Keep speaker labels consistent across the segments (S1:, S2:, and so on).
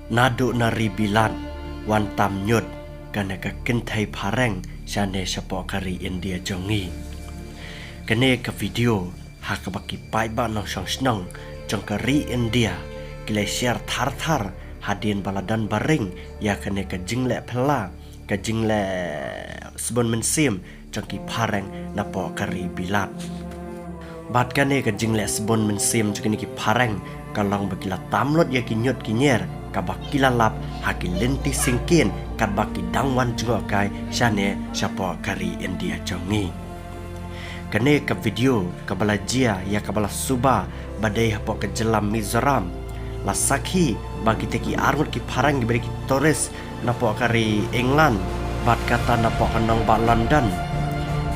S1: Nado nari bilan wan tam nyut kana ka kentai pareng shane shapo kari India jongi. Kene ka video hak baki pai ba nong shong snong jong kari India glacier thar thar hadin baladan baring ya kene ka jingle pela ka jingle sebon mensim jong ki pareng napo kari bilat. Bat kane ka jingle sebon mensim jong ki pareng kalong bagila tamlot ya kinyot kinyer kabak kilalap haki lenti singkin kabak dangwan juga kai shane shapo kari India jongi. Kene ke video kabala jia ya kabala suba badai hapo ke jelam Mizoram la sakhi bagi teki arut ki parang diberi ki Torres napo kari England bat kata napo kanong ba London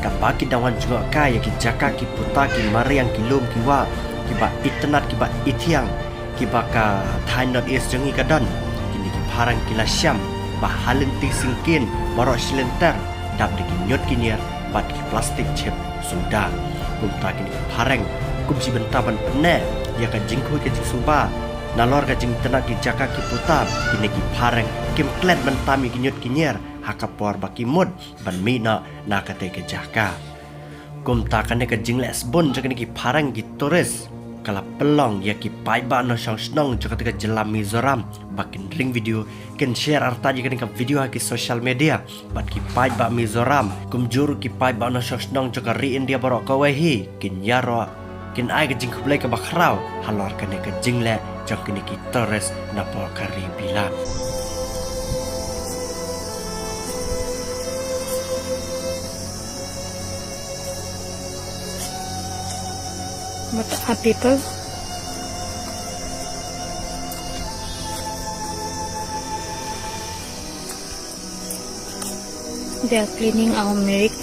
S1: kabaki dangwan juga kai ya ki jaka ki puta ki mariang ki lum ki wa ki ba internet ki ba itiang ki baka Thai North East jongi kadan kini ki parang ki la syam ba halenti singkin borok silenter dap de ki nyot kinyer bat ki plastik chip sudah kumta kini pareng kumsi bentaban pene ya ka jingku ke suba nalor ka jing tenak ki jaka ki putar kini ki pareng kim klet bentami ki nyot kinyer hakapor baki mud ban mina na kate ke jaka kumta kane ka jing les bon jakani ki pareng ki Torres kala pelong ya ki pai ba no shong snong jaka te jelam Mizoram bakin ring video ken share arta jika ka video ki social media bat ki pai ba Mizoram kum juru ki pai ba no shong snong jaka ri India borok ka wehi kin yaro kin ai ka jing kublai ka bakrau halor kane ka jingle jok kini ki Torres na por kari bilat.
S2: What are people? They are cleaning our milk.